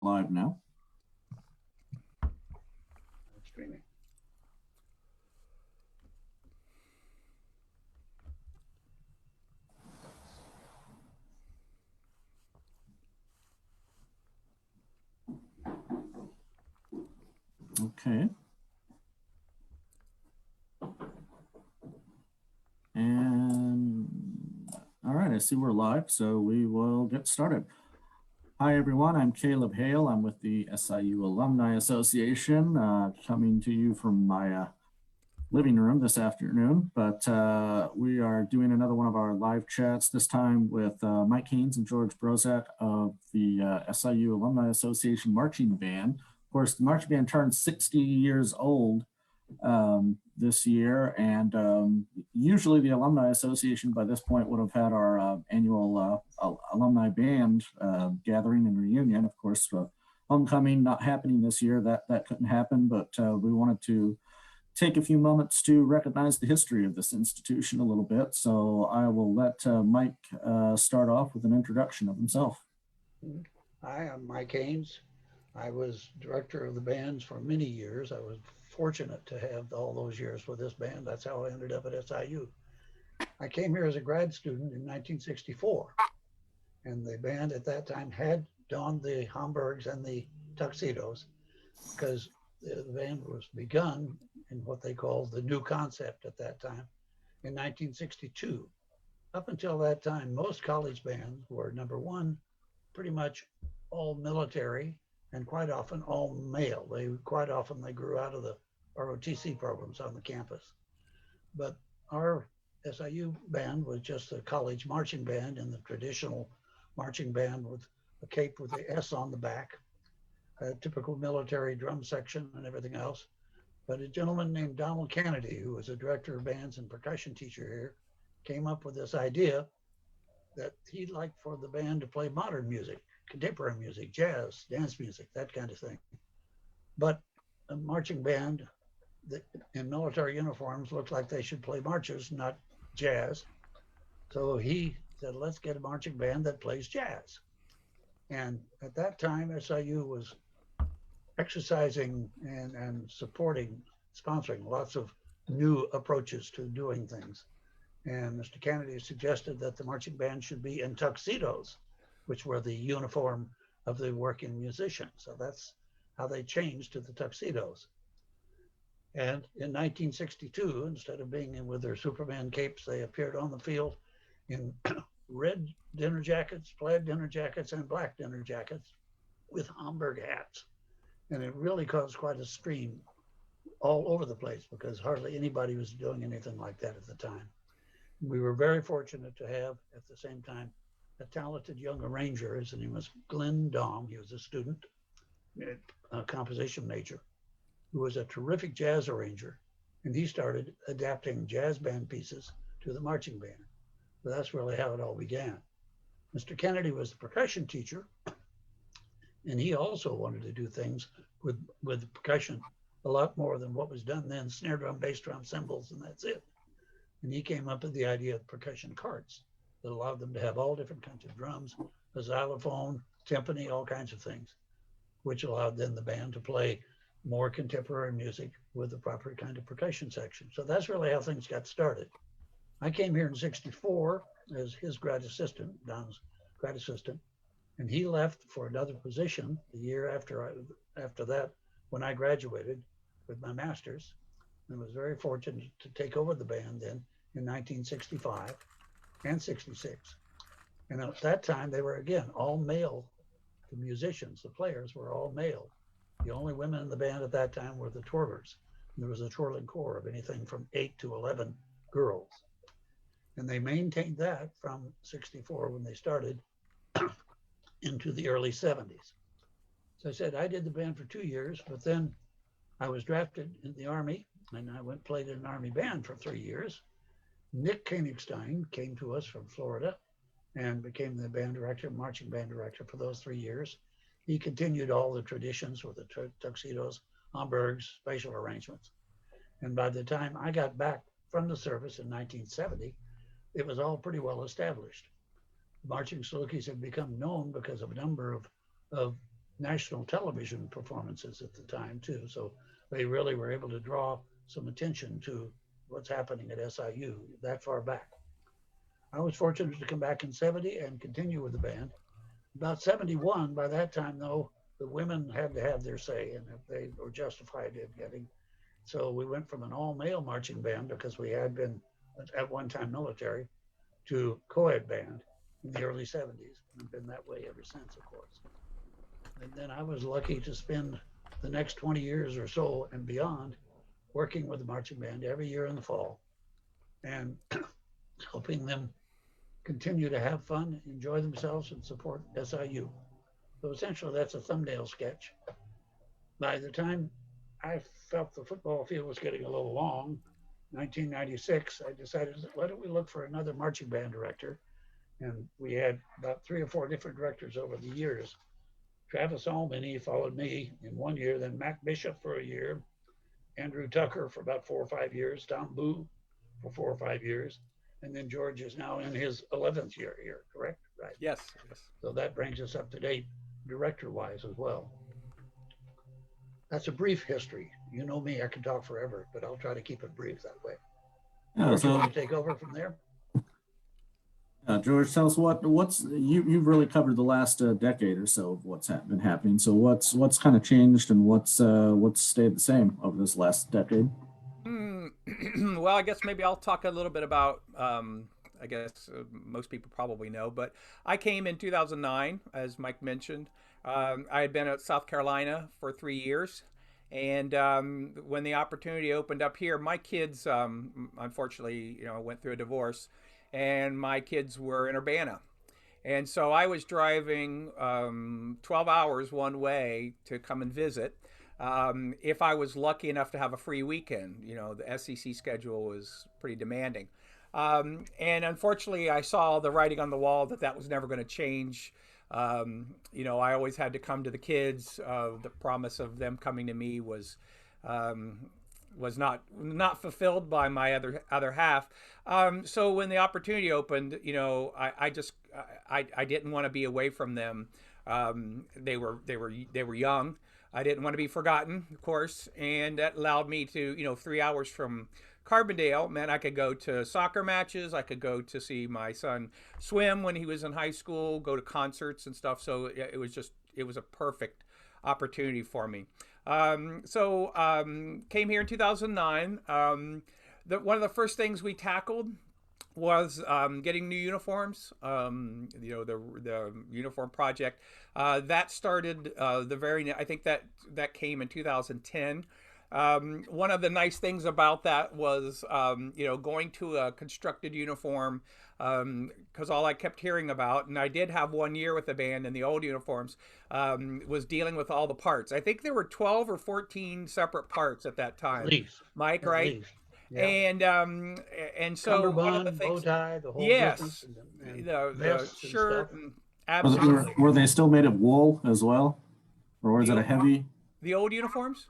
Live now. Streaming. Okay. And all right, I see we're live, so we will get started. Hi, everyone. I'm Caleb Hale. I'm with the SIU Alumni Association, coming to you from my living room this afternoon. But we are doing another one of our live chats, this time with Mike Haynes and George Brozak of the SIU Alumni Association Marching Band. Of course, the marching band turned 60 years old this year, and usually the Alumni Association by this point would have had our annual alumni band gathering and reunion. Of course, homecoming not happening this year, that couldn't happen, but we wanted to take a few moments to recognize the history of this institution a little bit. So I will let Mike start off with an introduction of himself. Hi, I'm Mike Haynes. I was director of the bands for many years. I was fortunate to have all those years with this band. That's how I ended up at SIU. I came here as a grad student in 1964, and the band at that time had donned the Homburgs and the tuxedos because the band was begun in what they called the new concept at that time in 1962. Up until that time, most college bands were, number one, pretty much all military and quite often all male. They grew out of the ROTC programs on the campus. But our SIU band was just a college marching band in the traditional marching band with a cape with the S on the back, a typical military drum section and everything else. But a gentleman named Donald Kennedy, who was a director of bands and percussion teacher here, came up with this idea that he'd like for the band to play modern music, contemporary music, jazz, dance music, that kind of thing. But a marching band that in military uniforms looked like they should play marches, not jazz. So he said, let's get a marching band that plays jazz. And at that time, SIU was exercising and supporting, sponsoring lots of new approaches to doing things. And Mr. Kennedy suggested that the marching band should be in tuxedos, which were the uniform of the working musician. So that's how they changed to the tuxedos. And in 1962, instead of being in with their Superman capes, they appeared on the field in red dinner jackets, plaid dinner jackets, and black dinner jackets with Homburg hats. And it really caused quite a stream all over the place because hardly anybody was doing anything like that at the time. We were very fortunate to have, at the same time, a talented young arranger. His name was Glenn Dahm. He was a student, a composition major, who was a terrific jazz arranger. And he started adapting jazz band pieces to the marching band. So that's really how it all began. Mr. Kennedy was the percussion teacher, and he also wanted to do things with percussion a lot more than what was done then, snare drum, bass drum, cymbals, and that's it. And he came up with the idea of percussion carts that allowed them to have all different kinds of drums, a xylophone, timpani, all kinds of things, which allowed then the band to play more contemporary music with the proper kind of percussion section. So that's really how things got started. I came here in '64 as his grad assistant, Don's grad assistant, and he left for another position the year after that when I graduated with my master's, and was very fortunate to take over the band then in 1965 and 66. And at that time, they were, again, all male. The musicians, the players were all male. The only women in the band at that time were the twirlers. And there was a twirling corps of anything from 8 to 11 girls. And they maintained that from 64 when they started into the early 70s. So I said, I did the band for 2 years, but then I was drafted in the Army, and I played in an Army band for 3 years. Nick Koenigstein came to us from Florida and became the band director, marching band director for those 3 years. He continued all the traditions with the tuxedos, Homburgs, spatial arrangements. And by the time I got back from the service in 1970, it was all pretty well established. Marching Salukis had become known because of a number of national television performances at the time too. So they really were able to draw some attention to what's happening at SIU that far back. I was fortunate to come back in 70 and continue with the band. About 71, by that time though, the women had to have their say and they were justified in getting. So we went from an all male marching band because we had been at one time military to co-ed band in the early 70s and been that way ever since, of course. And then I was lucky to spend the next 20 years or so and beyond working with the marching band every year in the fall and helping them continue to have fun, enjoy themselves, and support SIU. So essentially, that's a thumbnail sketch. By the time I felt the football field was getting a little long, 1996, I decided, why don't we look for another marching band director? And we had about 3 or 4 different directors over the years. Travis Albany followed me in 1 year, then Mac Bishop for a year, Andrew Tucker for about 4 or 5 years, Tom Boo for 4 or 5 years, and then George is now in his 11th year here, correct? Right. Yes. Yes. So that brings us up to date director-wise as well. That's a brief history. You know me, I can talk forever, but I'll try to keep it brief that way. George, you want to take over from there? George, tell us you've really covered the last decade or so of what's been happening. So what's kind of changed and what's stayed the same over this last decade? Well, I guess maybe I'll talk a little bit about. I guess most people probably know, but I came in 2009, as Mike mentioned. I had been at South Carolina for 3 years, and when the opportunity opened up here, my kids, unfortunately, went through a divorce, and my kids were in Urbana. And so I was driving 12 hours one way to come and visit. If I was lucky enough to have a free weekend, the SEC schedule was pretty demanding. And unfortunately, I saw the writing on the wall that was never going to change. I always had to come to the kids. The promise of them coming to me was not fulfilled by my other half. So when the opportunity opened, I didn't want to be away from them. They were young. I didn't want to be forgotten, of course, and that allowed me to, 3 hours from Carbondale meant I could go to soccer matches. I could go to see my son swim when he was in high school, go to concerts and stuff. So it was a perfect opportunity for me. Came here in 2009. One of the first things we tackled was getting new uniforms. The uniform project that started I think that came in 2010. One of the nice things about that was, going to a constructed uniform, because all I kept hearing about, and I did have 1 year with the band in the old uniforms, was dealing with all the parts. I think there were 12 or 14 separate parts at that time. At least. Mike, right? Least. Yeah. And so Cummerbund, one of the things, bow tie, the whole yes, business, and the shirt, and absolutely. Were they still made of wool as well, or was it a heavy? The old uniforms?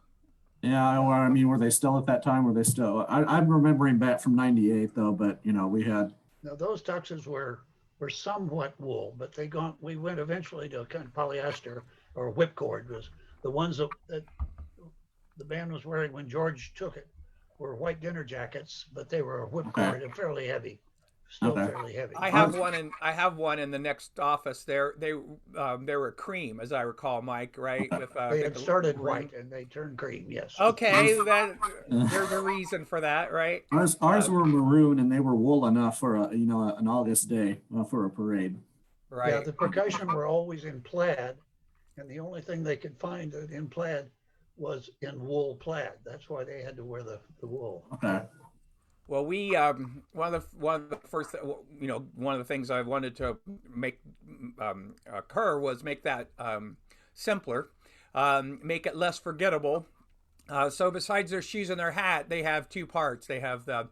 Yeah, I mean, were they still at that time? Were they still? I'm remembering back from '98 though, but we had. Now those tuxes were somewhat wool, but we went eventually to kind of polyester or whipcord. Was the ones that the band was wearing when George took it were white dinner jackets, but they were whipcord and fairly heavy. Still fairly heavy. I have one in the next office. They were cream, as I recall, Mike. Right? With they had started white and they turned cream. Yes. Okay, there's a reason for that, right? Ours were maroon and they were wool enough for an August day for a parade. Right. Yeah, the percussion were always in plaid, and the only thing they could find in plaid was in wool plaid. That's why they had to wear the wool. Okay. Well, we one of the first one of the things I wanted to make occur was make that simpler, make it less forgettable. So besides their shoes and their hat, they have 2 parts. They have the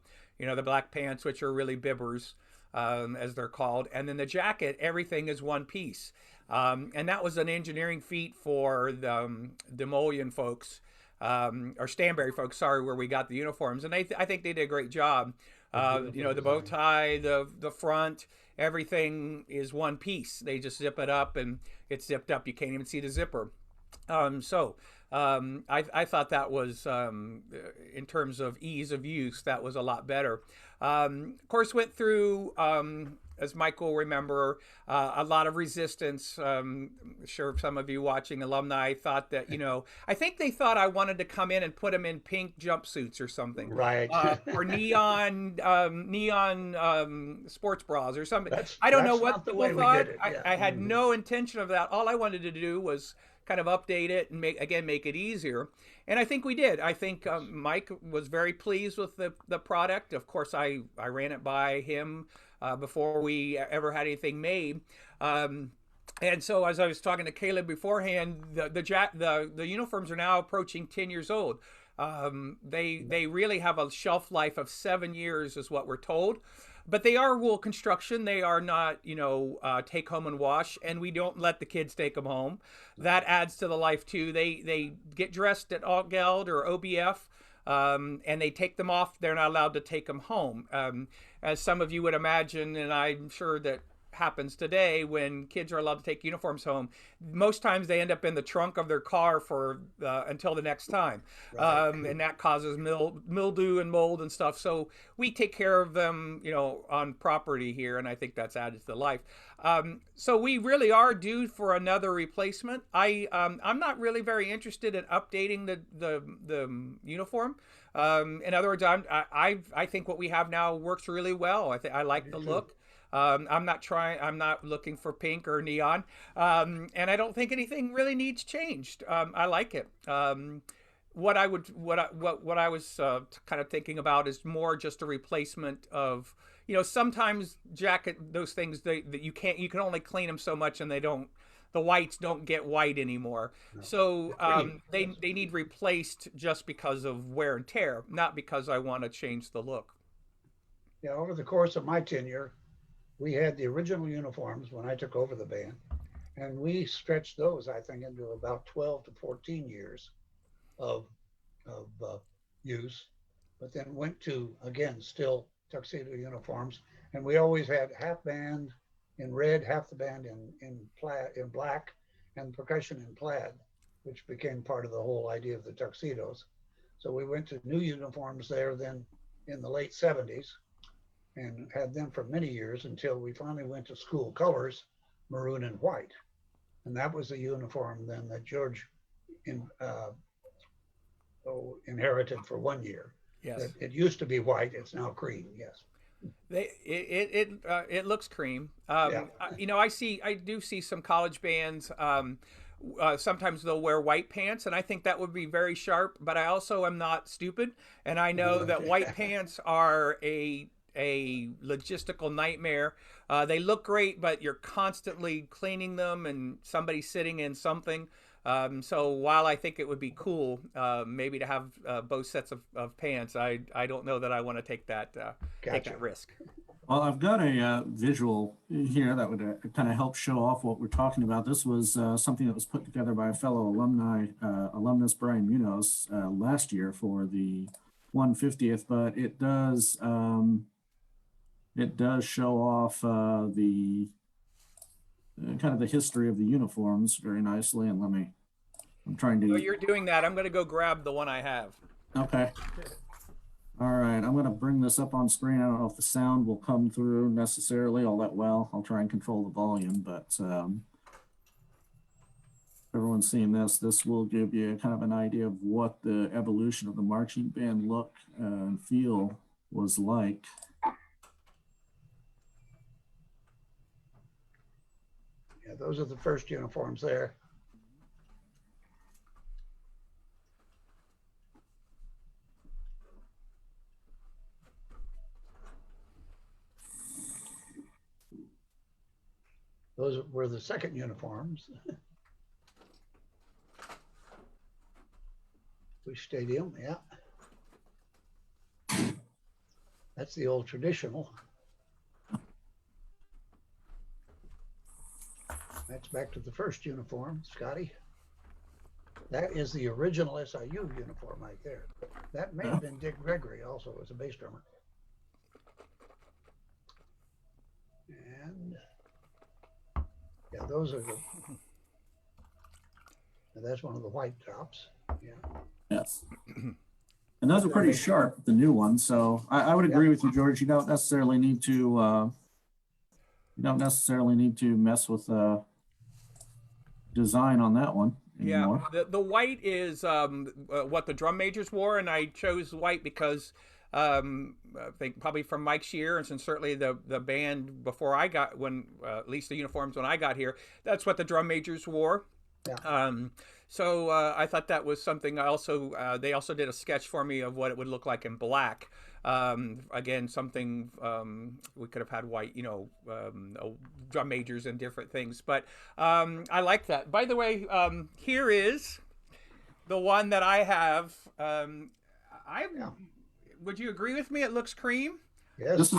black pants, which are really bibbers, as they're called, and then the jacket. Everything is one piece, and that was an engineering feat for the Demolian folks. Or Stanberry folks, sorry, where we got the uniforms, and I think they did a great job. The bow tie, the front, everything is one piece. They just zip it up, and it's zipped up. You can't even see the zipper. I thought that was, in terms of ease of use, that was a lot better. Of course, went through, as Mike will remember, a lot of resistance. Sure, some of you watching alumni thought that, I think they thought I wanted to come in and put them in pink jumpsuits or something, Right. or neon sports bras or something. That's I don't know that's what not the people way we thought. did it. Yeah. I had no intention of that. All I wanted to do was kind of update it and make it easier. And I think we did. I think Mike was very pleased with the product. Of course, I ran it by him before we ever had anything made. And so, as I was talking to Caleb beforehand, the uniforms are now approaching 10 years old. They really have a shelf life of 7 years, is what we're told. But they are wool construction. They are not, take home and wash, and we don't let the kids take them home. That adds to the life too. They get dressed at Altgeld or OBF, and they take them off. They're not allowed to take them home, as some of you would imagine, and I'm sure that happens today when kids are allowed to take uniforms home. Most times they end up in the trunk of their car for until the next time, Right. and that causes mildew and mold and stuff. So we take care of them, on property here, and I think that's added to the life. So we really are due for another replacement. I'm not really very interested in updating the uniform. In other words, I think what we have now works really well. I like the look. I'm not looking for pink or neon, and I don't think anything really needs changed. I like it. What I was kind of thinking about is more just a replacement of, sometimes those things that you can only clean them so much, and the whites don't get white anymore. No. So Yes. they need replaced just because of wear and tear, not because I want to change the look. Yeah. Over the course of my tenure, we had the original uniforms when I took over the band, and we stretched those, I think, into about 12 to 14 years of use, but then went to, again, still tuxedo uniforms. And we always had half band in red, half the band in black, and percussion in plaid, which became part of the whole idea of the tuxedos. So we went to new uniforms there then in the late 70s and had them for many years until we finally went to school colors, maroon and white. And that was the uniform then that George inherited for 1 year. Yes. It used to be white, it's now cream, yes. It looks cream. Yeah. I do see some college bands. Sometimes they'll wear white pants, and I think that would be very sharp. But I also am not stupid, and I know that white pants are a logistical nightmare. They look great, but you're constantly cleaning them, and somebody's sitting in something. So while I think it would be cool, maybe to have both sets of pants, I don't know that I want to take that Gotcha. risk. Well, I've got a visual here that would kind of help show off what we're talking about. This was something that was put together by a fellow alumnus Brian Munoz last year for the 150th, but it does show off the kind of the history of the uniforms very nicely. And I'm trying to. While you're doing that, I'm going to go grab the one I have. Okay. All right, I'm going to bring this up on screen. I don't know if the sound will come through necessarily all that well. I'll try and control the volume, but everyone's seeing this will give you kind of an idea of what the evolution of the marching band look and feel was like. Yeah, those are the first uniforms there. Those were the second uniforms. Which stadium? Yeah. That's the old traditional. That's back to the first uniform, Scotty. That is the original SIU uniform right there. That may have been Dick Gregory also as a bass drummer. And yeah, those are And that's one of the white tops. Yeah. Yes. And those are pretty sharp, the new ones. So I would agree with you, George. You don't necessarily need to mess with design on that one anymore. Yeah, the white is what the drum majors wore, and I chose white because I think probably from Mike's year, and since certainly the band before I got at least the uniforms when I got here, that's what the drum majors wore. Yeah. So I thought that was something. I also they also did a sketch for me of what it would look like in black. Again, something we could have had white, drum majors and different things. But I like that. By the way, here is the one that I have. Would you agree with me? It looks cream. Yes. This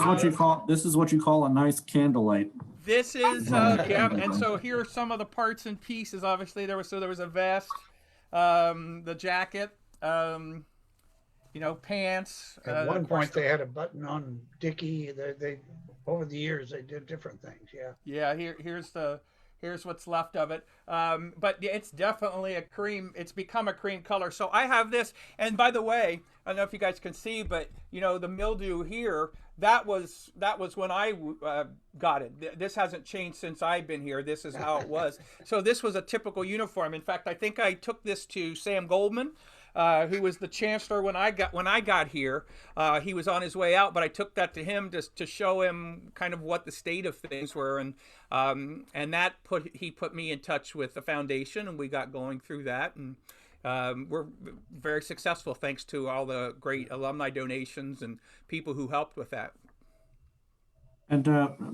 is what you call a nice candlelight. This is yeah, and so here are some of the parts and pieces. Obviously, there was a vest, the jacket, pants. At one point, they had a button-on dickie. They over the years they did different things. Yeah. Yeah. Here's what's left of it. But it's definitely a cream. It's become a cream color. So I have this. And by the way, I don't know if you guys can see, but the mildew here. That was when I got it. This hasn't changed since I've been here. This is how it was. So this was a typical uniform. In fact, I think I took this to Sam Goldman, who was the chancellor when I got here. He was on his way out, but I took that to him just to show him kind of what the state of things were, and that he put me in touch with the foundation, and we got going through that, and we're very successful thanks to all the great alumni donations and people who helped with that. And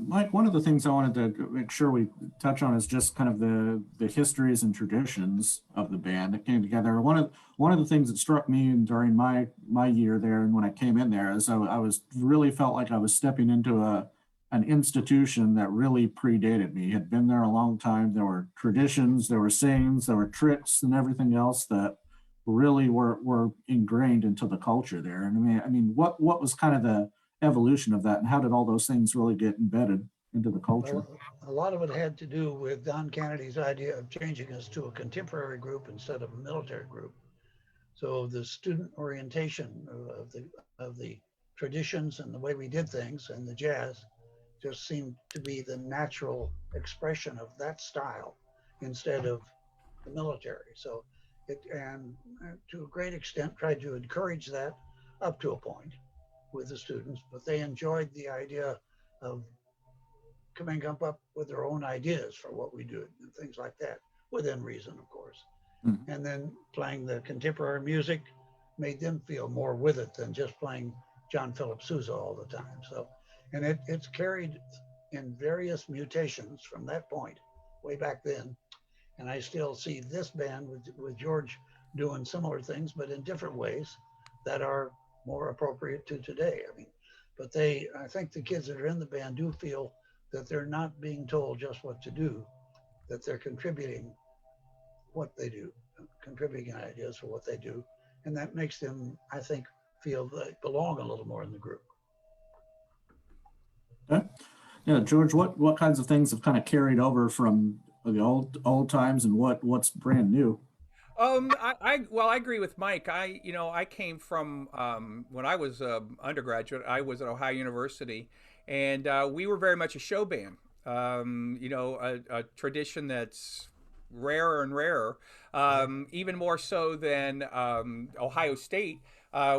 Mike, one of the things I wanted to make sure we touch on is just kind of the histories and traditions of the band that came together. One of the things that struck me during my year there and when I came in there is I really felt like I was stepping into an institution that really predated me. Had been there a long time. There were traditions, there were sayings, there were tricks, and everything else that really were ingrained into the culture there. And I mean, what was kind of the evolution of that, and how did all those things really get embedded into the culture? Well, a lot of it had to do with Don Kennedy's idea of changing us to a contemporary group instead of a military group. So the student orientation of the traditions and the way we did things and the jazz just seemed to be the natural expression of that style instead of the military. So and to a great extent tried to encourage that up to a point with the students, but they enjoyed the idea of coming up with their own ideas for what we do and things like that, within reason, of course. Mm-hmm. And then playing the contemporary music made them feel more with it than just playing John Philip Sousa all the time. So, and it's carried in various mutations from that point, way back then. And I still see this band with George doing similar things, but in different ways that are more appropriate to today. I mean, but I think the kids that are in the band do feel that they're not being told just what to do, that they're contributing what they do, contributing ideas for what they do. And that makes them, I think, feel they belong a little more in the group. Okay. Yeah, George, what kinds of things have kind of carried over from the old times, and what's brand new? I agree with Mike. I came from when I was undergraduate. I was at Ohio University, and we were very much a show band. A tradition that's rarer and rarer, even more so than Ohio State.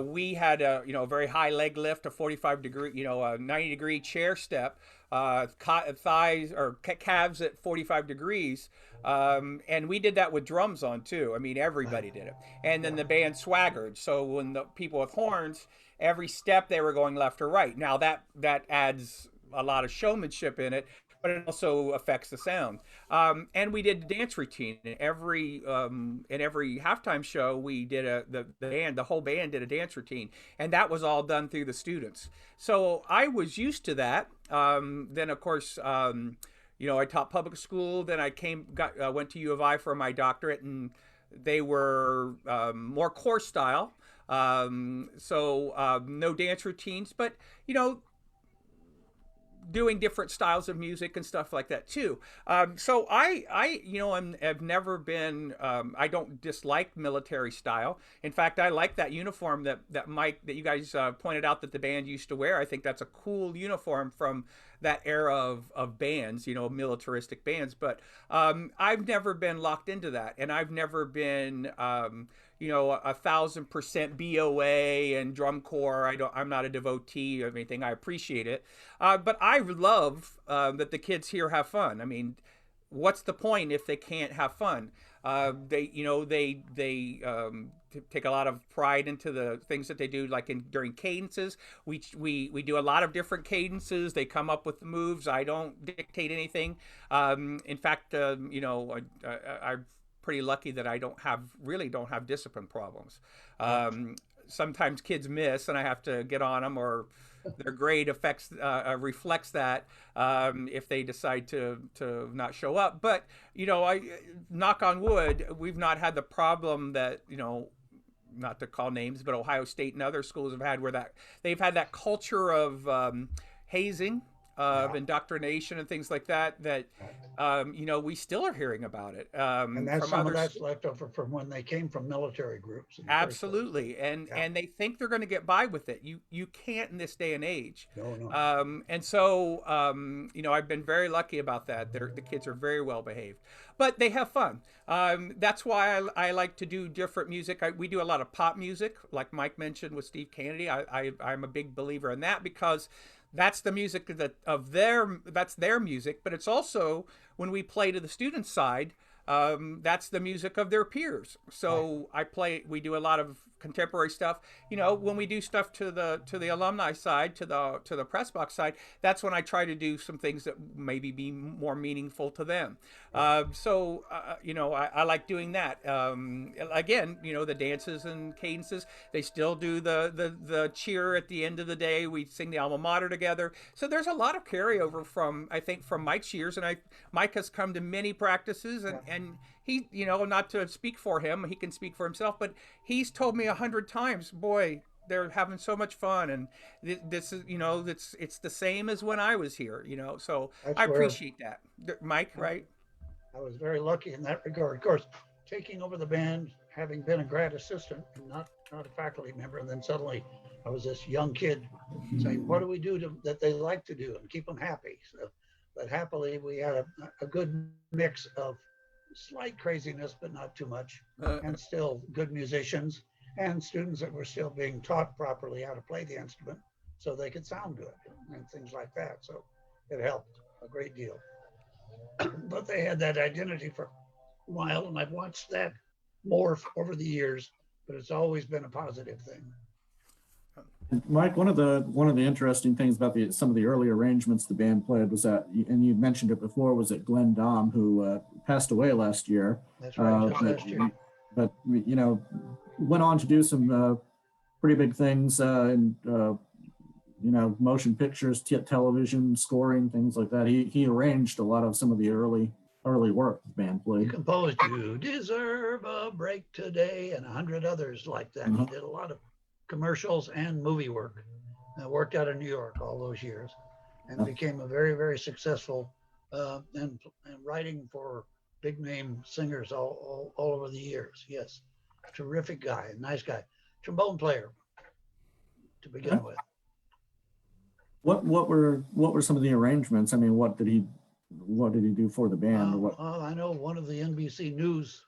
We had a very high leg lift, a 45-degree, a 90-degree chair step, thighs or calves at 45 degrees. And we did that with drums on too. I mean, everybody did it. And then the band swaggered. So when the people with horns, every step they were going left or right. Now that adds a lot of showmanship in it, but it also affects the sound. And we did a dance routine. In every halftime show, we did the whole band did a dance routine, and that was all done through the students. So I was used to that. Then of course, I taught public school. Then I went to U of I for my doctorate, and they were more course style. So no dance routines, but doing different styles of music and stuff like that too. So I've never been. I don't dislike military style. In fact, I like that uniform that you guys pointed out that the band used to wear. I think that's a cool uniform from that era of bands, militaristic bands. But I've never been locked into that, and I've never been. 1,000% BOA and drum corps. I'm not a devotee of anything. I appreciate it, but I love that the kids here have fun. I mean, what's the point if they can't have fun? They take a lot of pride into the things that they do, like during cadences. We do a lot of different cadences. They come up with the moves. I don't dictate anything. In fact, I'm pretty lucky that I don't have discipline problems. Sometimes kids miss, and I have to get on them, or their grade reflects that if they decide to not show up. But I knock on wood, we've not had the problem that not to call names, but Ohio State and other schools have had, where they've had that culture of hazing, of indoctrination and things like that we still are hearing about it, and that's some of that's left over from when they came from military groups. Absolutely. And they think they're going to get by with it. You can't in this day and age. No. And so I've been very lucky about that. The kids are very well behaved, but they have fun. That's why I like to do different music. We do a lot of pop music, like Mike mentioned with Steve Kennedy. I'm a big believer in that, because that's the music that's their music, but it's also, when we play to the student side, that's the music of their peers. So we do a lot of contemporary stuff. When we do stuff to the alumni side, to the press box side, that's when I try to do some things that maybe be more meaningful to them. I like doing that. Again, the dances and cadences, they still do the cheer at the end of the day. We sing the alma mater together. So there's a lot of carryover from Mike's years, and Mike has come to many practices, and he, not to speak for him, he can speak for himself, but he's told me 100 times, boy, they're having so much fun, and this is, it's the same as when I was here, so I appreciate that. Mike, right? I was very lucky in that regard. Of course, taking over the band, having been a grad assistant, and not a faculty member, and then suddenly I was this young kid saying, what do we do that they like to do and keep them happy? So, but happily, we had a good mix of slight craziness, but not too much, and still good musicians, and students that were still being taught properly how to play the instrument so they could sound good and things like that. So it helped a great deal. But they had that identity for a while, and I've watched that morph over the years, but it's always been a positive thing. Mike, one of the interesting things about some of the early arrangements the band played was that, and you mentioned it before, was that Glenn Dahm, who passed away last year. That's right, just last year. But went on to do some pretty big things in motion pictures, television, scoring, things like that. He arranged a lot of some of the early work the band played. He composed "You Deserve a Break Today" and 100 others like that. He did a lot of commercials and movie work. Worked out of New York all those years, and became a very, very successful and writing for big name singers all over the years. Yes, terrific guy, nice guy, trombone player to begin with. What were some of the arrangements? I mean, what did he do for the band? Or what? I know one of the NBC News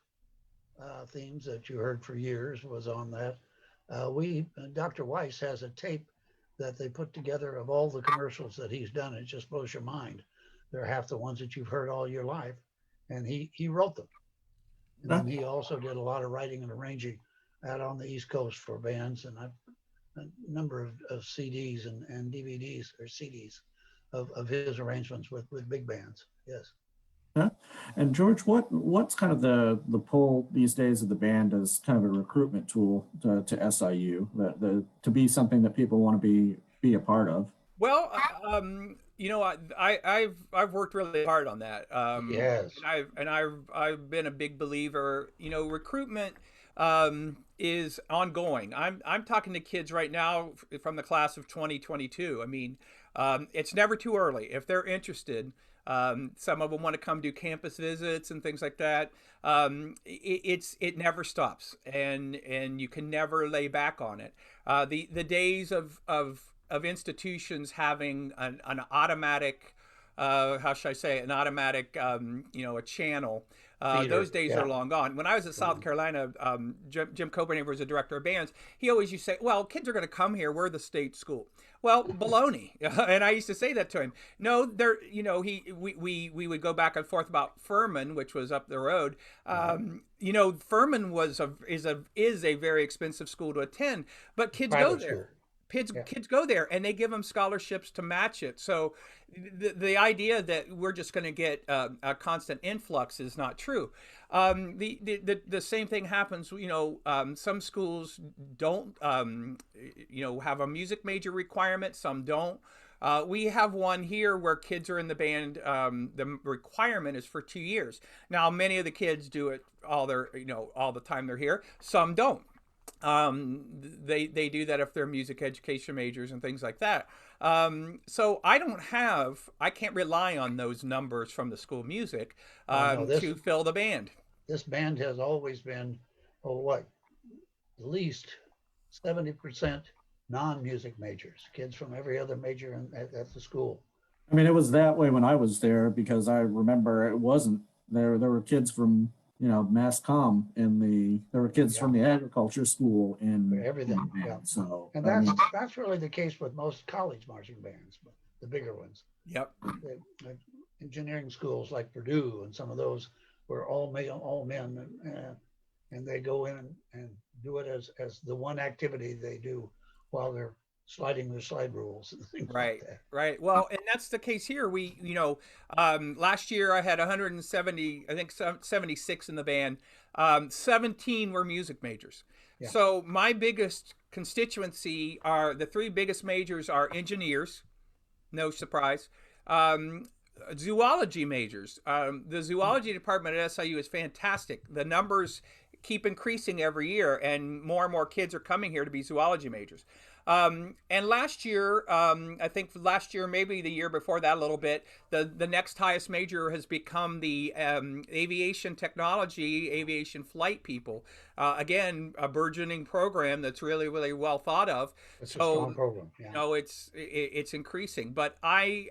themes that you heard for years was on that. Dr. Weiss has a tape that they put together of all the commercials that he's done. It just blows your mind. They're half the ones that you've heard all your life, and he wrote them. And then he also did a lot of writing and arranging out on the East Coast for bands, and a number of CDs and DVDs or CDs of his arrangements with big bands. Yes. And George, what's kind of the pull these days of the band as kind of a recruitment tool to SIU, to be something that people want to be a part of? Well, I've worked really hard on that. Yes. And I've been a big believer. Recruitment is ongoing. I'm talking to kids right now from the class of 2022. I mean, It's never too early if they're interested. Some of them want to come do campus visits and things like that. It never stops, and you can never lay back on it. The days of institutions having an automatic, how should I say, an automatic, a channel. Those days are long gone. When I was at South Carolina, Jim Coburn was the director of bands. He always used to say, well, kids are going to come here. We're the state school. Well, baloney. And I used to say that to him. No, we would go back and forth about Furman, which was up the road. Furman is a very expensive school to attend, but kids go there. Kids go there and they give them scholarships to match it. So the idea that we're just going to get a constant influx is not true. The same thing happens. Some schools don't have a music major requirement. Some don't. We have one here where kids are in the band. The requirement is for 2 years. Now, many of the kids do it all the time they're here. Some don't. They do that if they're music education majors and things like that. So I can't rely on those numbers from the school music to fill the band. This band has always been, at least 70% non-music majors, kids from every other major at the school. I mean, it was that way when I was there, because I remember it wasn't there. There were kids from mass comm there were kids from the agriculture school and everything. So, and that's really the case with most college marching bands, but the bigger ones. Yep. The engineering schools like Purdue and some of those were all men, and they go in and do it as the one activity they do while they're sliding their slide rules and things like that. Right. Well, and that's the case here. Last year I had 170, I think 76 in the band. 17 were music majors. Yeah. So my biggest constituency the three biggest majors are engineers, no surprise. Zoology majors. The zoology department at SIU is fantastic. The numbers keep increasing every year, and more kids are coming here to be zoology majors. And last year, I think last year, maybe the year before that a little bit, the next highest major has become the aviation technology, aviation flight people. Again, a burgeoning program that's really, really well thought of. It's a strong program. Yeah. It's increasing. But my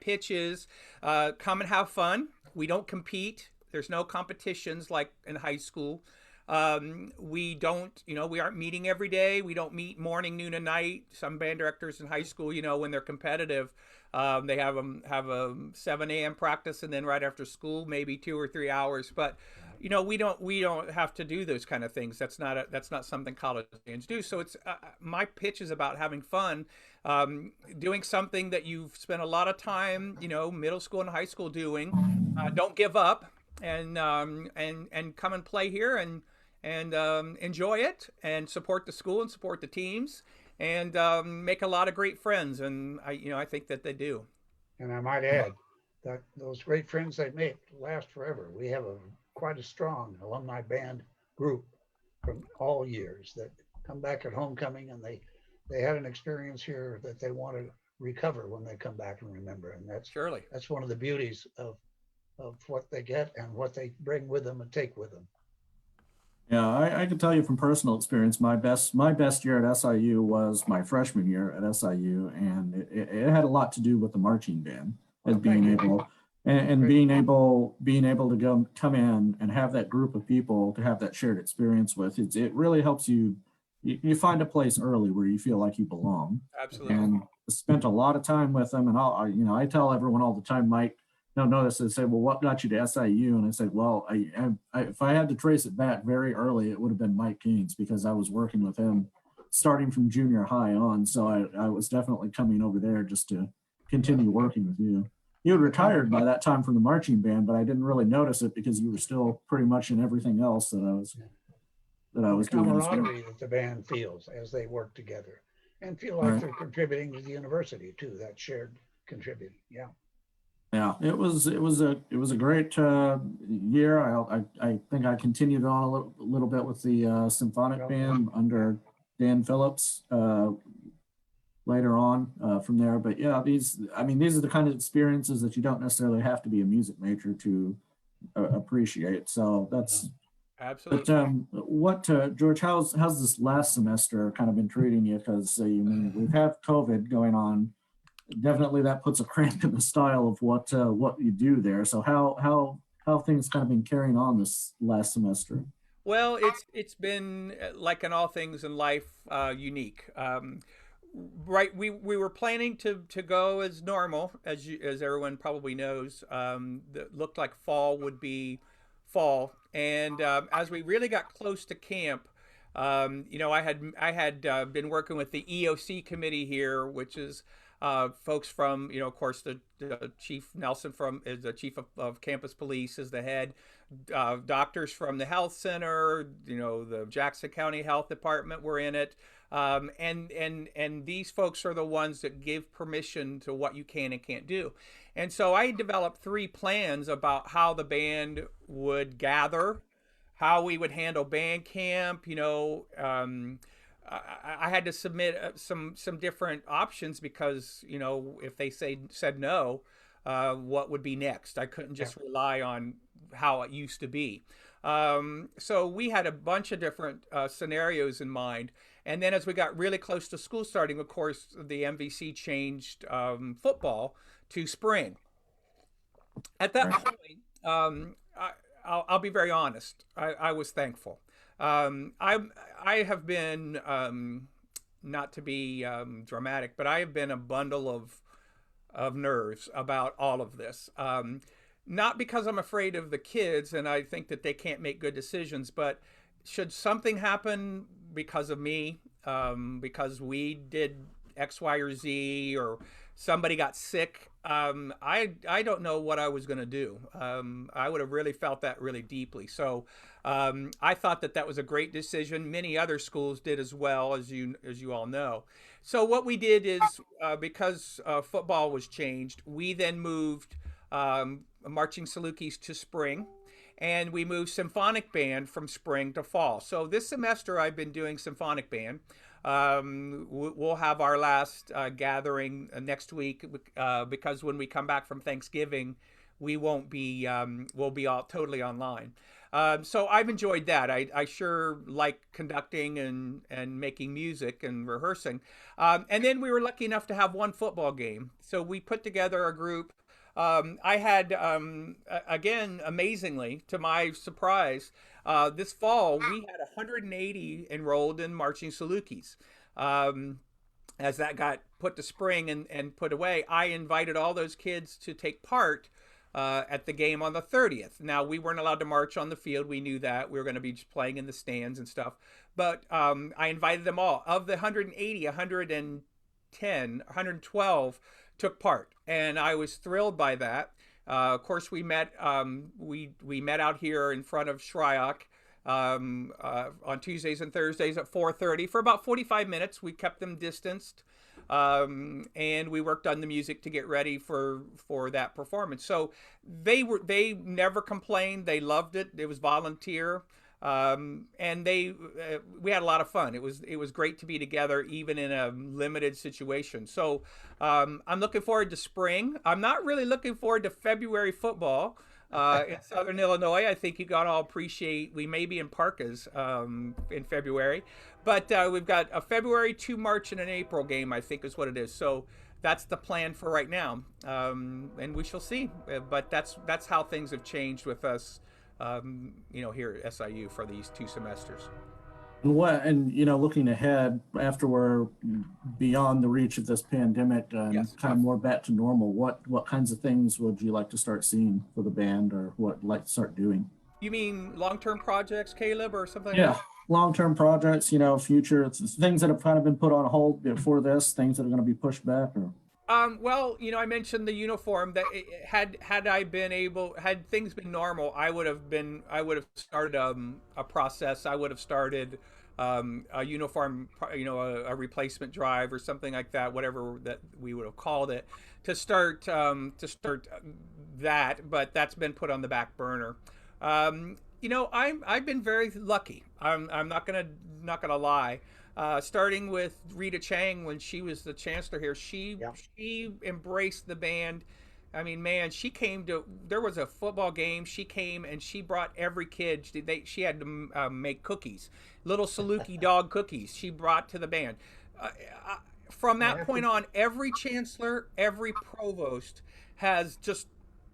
pitch is come and have fun. We don't compete. There's no competitions like in high school. We aren't meeting every day. We don't meet morning, noon, and night. Some band directors in high school, when they're competitive, they have a 7 a.m. practice, and then right after school, maybe 2 or 3 hours. But we don't have to do those kind of things. That's not something college bands do. So it's my pitch is about having fun, doing something that you've spent a lot of time, middle school and high school doing. Don't give up, and come and play here and enjoy it, and support the school and support the teams, and make a lot of great friends. And I think that they do. And I might add that those great friends they make last forever. We have quite a strong alumni band group from all years that come back at homecoming, and they had an experience here that they want to recover when they come back and remember. And that's one of the beauties of what they get and what they bring with them and take with them. Yeah, I can tell you from personal experience, my best year at SIU was my freshman year at SIU, and it had a lot to do with the marching band and being able to come in and have that group of people to have that shared experience with. It really helps you find a place early where you feel like you belong. Absolutely. And spent a lot of time with them, and I tell everyone all the time, Mike. Don't notice. They say, well, what got you to SIU? And I said, well, if I had to trace it back very early, it would have been Mike Haynes, because I was working with him starting from junior high on. So I was definitely coming over there just to continue working with you. You had retired by that time from the marching band, but I didn't really notice it because you were still pretty much in everything else that I was doing. The camaraderie that the band feels as they work together and feel like they're contributing to the university too. That shared contributing. Yeah. Yeah, it was a great year. I think I continued on a little bit with the symphonic band under Dan Phillips. later on from there. But yeah, these are the kind of experiences that you don't necessarily have to be a music major to appreciate. So that's. But Absolutely. what George? How's this last semester kind of been treating you? Because we've had COVID going on. Definitely, that puts a cramp in the style of what you do there. So how things kind of been carrying on this last semester? Well, it's been like in all things in life, unique. Right, we were planning to go as normal, as everyone probably knows. That looked like fall would be fall, and as we really got close to camp, I had been working with the EOC committee here, which is folks from, of course, the Chief Nelson from is the chief of campus police is the head, doctors from the health center, the Jackson County Health Department were in it, and these folks are the ones that give permission to what you can and can't do. And so I developed three plans about how the band would gather, how we would handle band camp. I had to submit some different options because if they said no, what would be next? I couldn't just rely on how it used to be. So we had a bunch of different scenarios in mind. And then as we got really close to school starting, of course, the MVC changed football to spring. At that Right. point, I'll be very honest. I was thankful. I have been, not to be dramatic, but I have been a bundle of nerves about all of this. Not because I'm afraid of the kids and I think that they can't make good decisions, but should something happen because of me, because we did X, Y, or Z, or somebody got sick, I don't know what I was going to do. I would have really felt that really deeply. So I thought that was a great decision. Many other schools did as well, as you all know. So what we did is because football was changed, we then moved marching Salukis to spring, and we moved symphonic band from spring to fall. So this semester I've been doing symphonic band. We'll have our last gathering next week because when we come back from Thanksgiving, we won't be we'll be all totally online. So I've enjoyed that. I sure like conducting and making music and rehearsing. And then we were lucky enough to have one football game. So we put together a group. I had, again, amazingly, to my surprise, this fall, we had 180 enrolled in marching Salukis. As that got put to spring and put away, I invited all those kids to take part at the game on the 30th. Now, we weren't allowed to march on the field. We knew that. We were going to be just playing in the stands and stuff. But I invited them all. Of the 180, 112 took part, and I was thrilled by that. Of course, we met met out here in front of Shryock on Tuesdays and Thursdays at 4:30 for about 45 minutes. We kept them distanced, and we worked on the music to get ready for that performance. So they never complained. They loved it. It was volunteer. And we had a lot of fun. It was great to be together, even in a limited situation. So I'm looking forward to spring. I'm not really looking forward to February football in Southern Illinois. I think you got all appreciate we may be in parkas in February, but we've got a February, 2 March, and an April game, I think is what it is. So that's the plan for right now, and we shall see. But that's how things have changed with us. Here at SIU for these 2 semesters. And looking ahead after we're beyond the reach of this pandemic and Yes. kind of more back to normal, what kinds of things would you like to start seeing for the band, or what like to start doing? You mean long-term projects, Caleb, or something like Yeah, that? long-term projects, future, it's things that have kind of been put on hold before this, things that are going to be pushed back, or Well, I mentioned the uniform that had I been able, had things been normal, I would have started a process. I would have started a uniform, a replacement drive or something like that, whatever that we would have called it, to start that. But that's been put on the back burner. I've been very lucky. I'm not gonna lie. starting with Rita Chang when she was the chancellor here. Yeah. She embraced the band. I mean, man, she came to. There was a football game. She came and she brought every kid. She had to make cookies, little Saluki dog cookies. She brought to the band. Uh, from I that have point to, on, every chancellor, every provost has just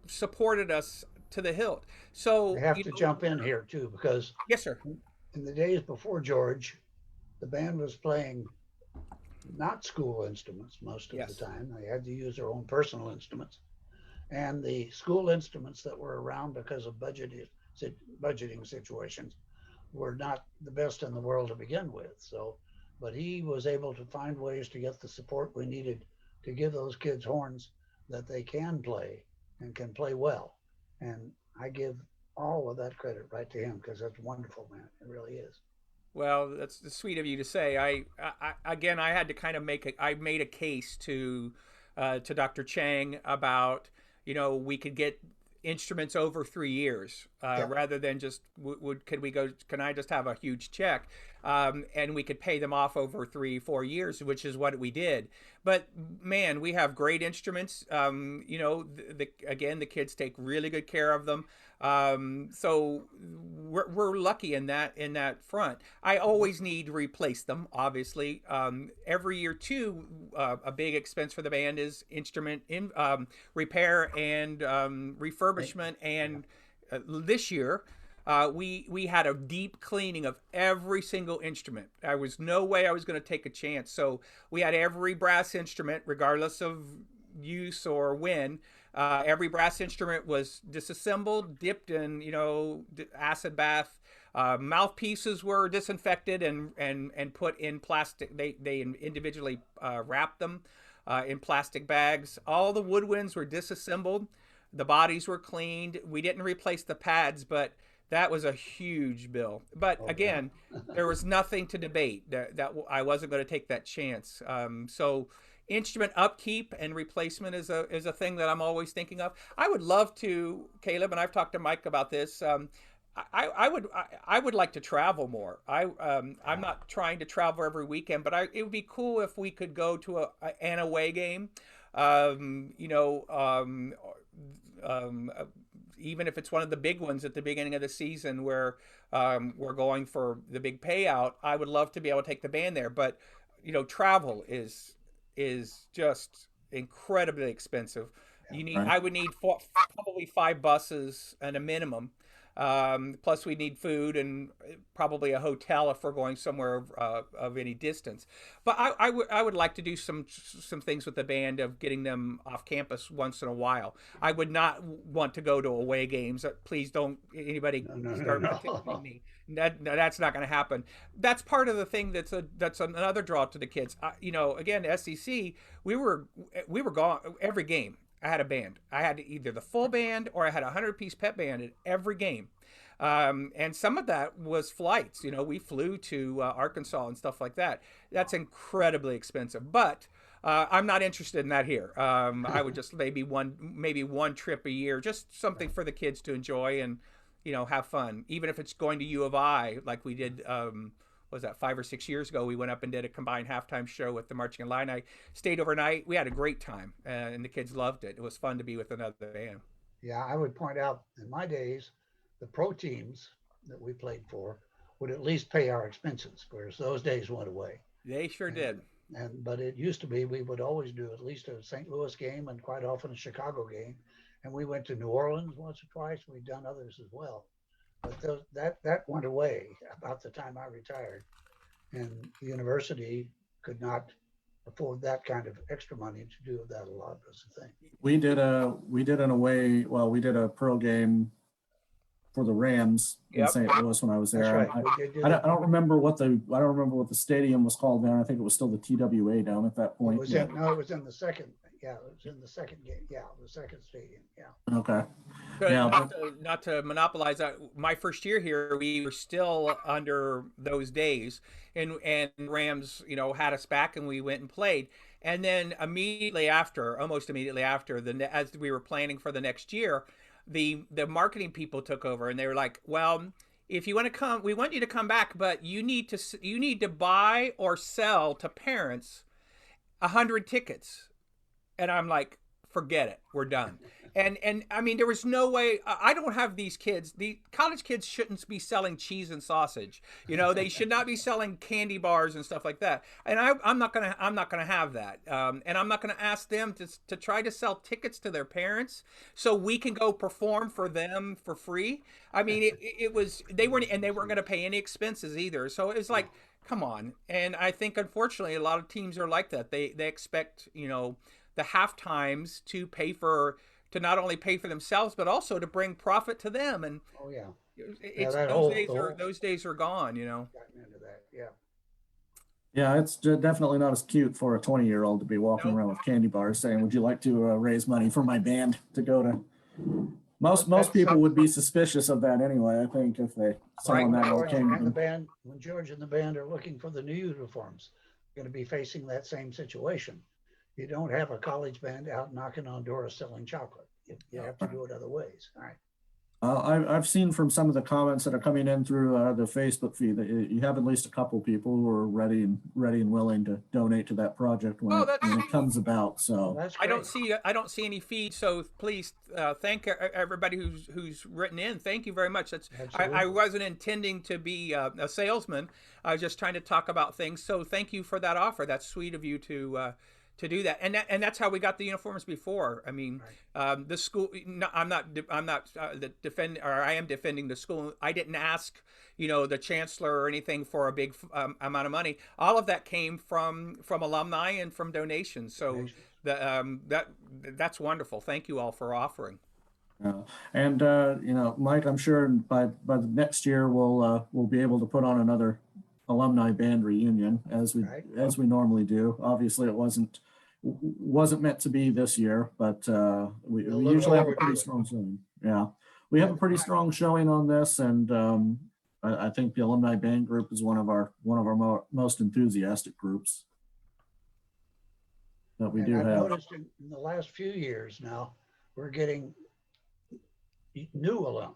supported us to the hilt. I So, have to jump in here too, because yes, sir. in the days before George, the band was playing not school instruments most of the Yes. time. They had to use their own personal instruments. And the school instruments that were around because of budgeting situations were not the best in the world to begin with. So, but he was able to find ways to get the support we needed to give those kids horns that they can play and can play well. And I give all of that credit right to him because that's wonderful, man. It really is. Well, that's sweet of you to say. Again, I had to kind of I made a case to Dr. Chang about, we could get instruments over 3 years Yeah. rather than just can I just have a huge check, and we could pay them off over 3-4 years, which is what we did. But man, we have great instruments. Again, the kids take really good care of them. So we're lucky in that front. I always need to replace them, obviously. Every year too, a big expense for the band is instrument repair and refurbishment. And this year, we had a deep cleaning of every single instrument. There was no way I was going to take a chance. So we had every brass instrument, regardless of use or when. Every brass instrument was disassembled, dipped in, acid bath. Mouthpieces were disinfected and put in plastic. They individually wrapped them in plastic bags. All the woodwinds were disassembled. The bodies were cleaned. We didn't replace the pads, but that was a huge bill. But again, there was nothing to debate. That I wasn't going to take that chance. So instrument upkeep and replacement is a thing that I'm always thinking of. I would love to, Caleb, and I've talked to Mike about this. I would like to travel more. I'm not trying to travel every weekend, but it would be cool if we could go to an away game. Um, you know, um, Even if it's one of the big ones at the beginning of the season where we're going for the big payout, I would love to be able to take the band there. But travel is just incredibly expensive. Right. I would need probably 5 buses and a minimum. Plus, we need food and probably a hotel if we're going somewhere of any distance. But I would like to do some things with the band of getting them off campus once in a while. I would not want to go to away games. Please don't anybody start petitioning me. That's not going to happen. That's part of the thing that's another draw to the kids. Again, SEC, we were gone every game. I had a band. I had either the full band or I had a 100-piece pep band at every game. And some of that was flights. We flew to Arkansas and stuff like that. That's incredibly expensive. But I'm not interested in that here. I would just maybe one trip a year, just something for the kids to enjoy and have fun. Even if it's going to U of I, like we did. Was that 5 or 6 years ago? We went up and did a combined halftime show with the Marching Illini. Stayed overnight. We had a great time, and the kids loved it. It was fun to be with another band. Yeah, I would point out in my days, the pro teams that we played for would at least pay our expenses, whereas those days went away. They sure did. But it used to be we would always do at least a St. Louis game and quite often a Chicago game, and we went to New Orleans once or twice. We've done others as well. But that went away about the time I retired, and the university could not afford that kind of extra money to do that a lot. Was the thing. We did a pro game for the Rams in St. Louis when I was there. That's right. I don't remember what the stadium was called then. I think it was still the TWA Dome at that point. It was in the second. Yeah, it was in the second game. Yeah, the second stadium. Yeah. Okay. So Yeah. not to monopolize that, my first year here, we were still under those days, and Rams, had us back, and we went and played. And then almost immediately after, as we were planning for the next year, the marketing people took over, and they were like, "Well, if you want to come, we want you to come back, but you need to buy or sell to parents 100 tickets. And I'm like, forget it, we're done. And I mean, there was no way. I don't have these kids. The college kids shouldn't be selling cheese and sausage. They should not be selling candy bars and stuff like that. And I'm not gonna have that. And I'm not gonna ask them to try to sell tickets to their parents so we can go perform for them for free. I mean, it was they weren't gonna pay any expenses either. So it was like, come on. And I think unfortunately a lot of teams are like that. They expect the half times to not only pay for themselves but also to bring profit to them. And Oh yeah, it's yeah, those days are gone. gotten into that. Yeah. Yeah, it's definitely not as cute for a 20-year-old to be walking Nope. around with candy bars saying, "Would you like to raise money for my band to go to?" Most That's people would be suspicious of that anyway. I think if someone that old George came to and the them. band, when George and the band are looking for the new uniforms, going to be facing that same situation. You don't have a college band out knocking on doors selling chocolate. You have to do it other ways. All right. I've seen from some of the comments that are coming in through the Facebook feed that you have at least a couple people who are ready and willing to donate to that project when it comes about. So That's I great. don't see any feed. So please thank everybody who's written in. Thank you very much. I Absolutely. wasn't intending to be a salesman. I was just trying to talk about things. So thank you for that offer. That's sweet of you to do that. And that's how we got the uniforms before. I mean, the school. No, I'm not I am defending the school. I didn't ask the chancellor or anything for a big amount of money. All of that came from alumni and from donations. So that's wonderful. Thank you all for offering. and Mike, I'm sure by the next year we'll be able to put on another alumni band reunion as we normally do. Obviously, it wasn't meant to be this year, but we usually have a pretty strong showing. Yeah, we have a pretty strong showing on this, and I think the alumni band group is one of our most enthusiastic groups that we do I've have. noticed in the last few years now, we're getting new alums.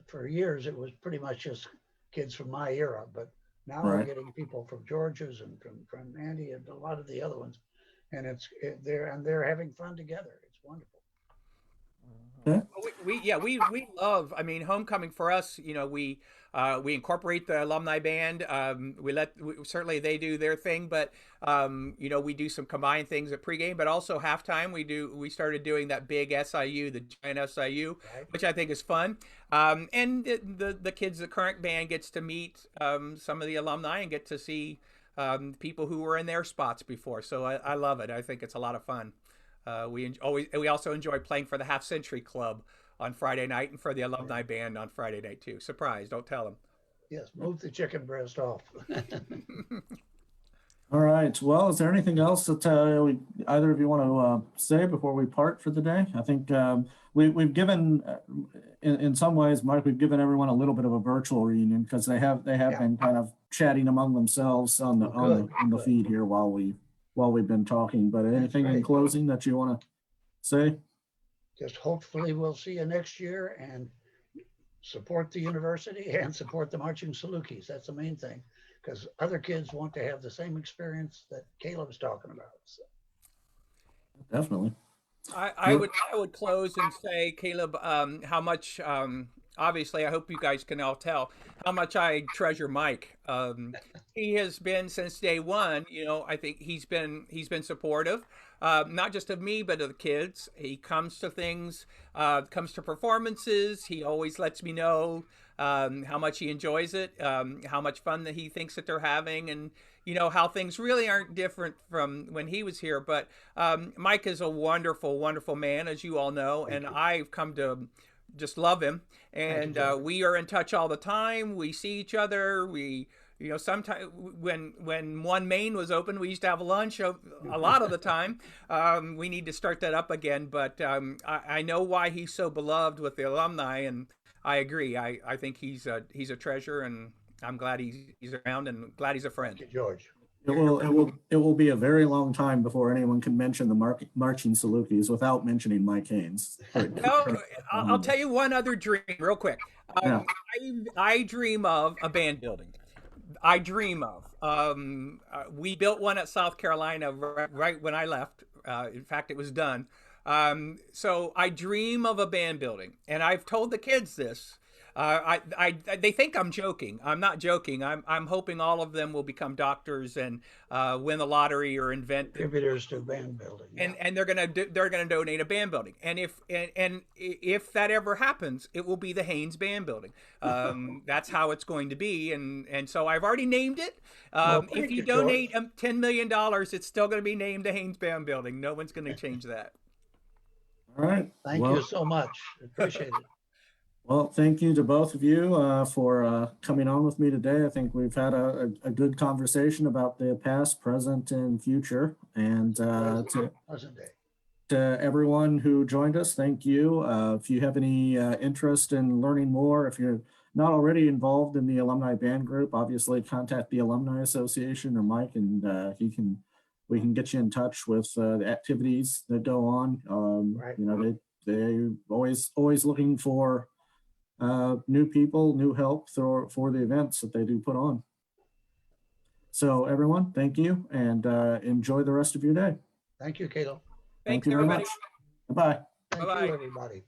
For years, it was pretty much just kids from my era, but now we're getting people from George's and from Andy and a lot of the other ones, and they're having fun together. It's wonderful. Okay. We love. I mean, homecoming for us. We incorporate the alumni band. Certainly they do their thing, but we do some combined things at pregame, but also halftime. We started doing that big SIU, the giant SIU, which I think is fun. And the kids, the current band gets to meet some of the alumni and get to see people who were in their spots before. So I love it. I think it's a lot of fun. We also enjoy playing for the Half Century Club on Friday night and for the alumni band on Friday night too. Surprise! Don't tell them. Yes, move the chicken breast off. All right. Well, is there anything else that either of you want to say before we part for the day? I think we've given, in some ways, Mike, we've given everyone a little bit of a virtual reunion because they have been kind of chatting among themselves on the feed here while we've been talking. But anything in closing that you want to say? Just hopefully we'll see you next year and support the university and support the marching Salukis. That's the main thing, because other kids want to have the same experience that Caleb's talking about. So. Definitely. I would close and say, Caleb, how much. Obviously, I hope you guys can all tell how much I treasure Mike. He has been since day one. I think he's been supportive, not just of me, but of the kids. He comes to things, comes to performances. He always lets me know how much he enjoys it, how much fun that he thinks that they're having, and how things really aren't different from when he was here. But Mike is a wonderful, wonderful man, as you all know, and I've come to just love him, and we are in touch all the time. We see each other. We sometimes when One Main was open, we used to have lunch a lot of the time. We need to start that up again, but I know why he's so beloved with the alumni, and I agree. I think he's a treasure, and I'm glad he's around, and glad he's a friend. Thank you, George. It will be a very long time before anyone can mention the marching Salukis without mentioning Mike Haynes. Well, I'll tell you one other dream real quick. Yeah. I dream of a band building. I dream of. We built one at South Carolina right when I left. In fact, it was done. So I dream of a band building, and I've told the kids this. They think I'm joking. I'm not joking. I'm hoping all of them will become doctors and win the lottery or invent Contributors to band building. Yeah. and they're gonna donate a band building. And if that ever happens, it will be the Haynes band building. That's how it's going to be. And so I've already named it. Well, If you donate $10 million, it's still going to be named the Haynes band building. No one's going to change that. All right. Thank you so much. Appreciate it. Well, thank you to both of you for coming on with me today. I think we've had a good conversation about the past, present, and future. And Pleasant day. to everyone who joined us, thank you. If you have any interest in learning more, if you're not already involved in the alumni band group, obviously contact the Alumni Association or Mike, and we can get you in touch with the activities that go on. Right. You know, they always looking for new people, new help for the events that they do put on. So everyone, thank you, and enjoy the rest of your day. Thank you, Caleb. Thank you very much. Bye-bye. Thank you, everybody.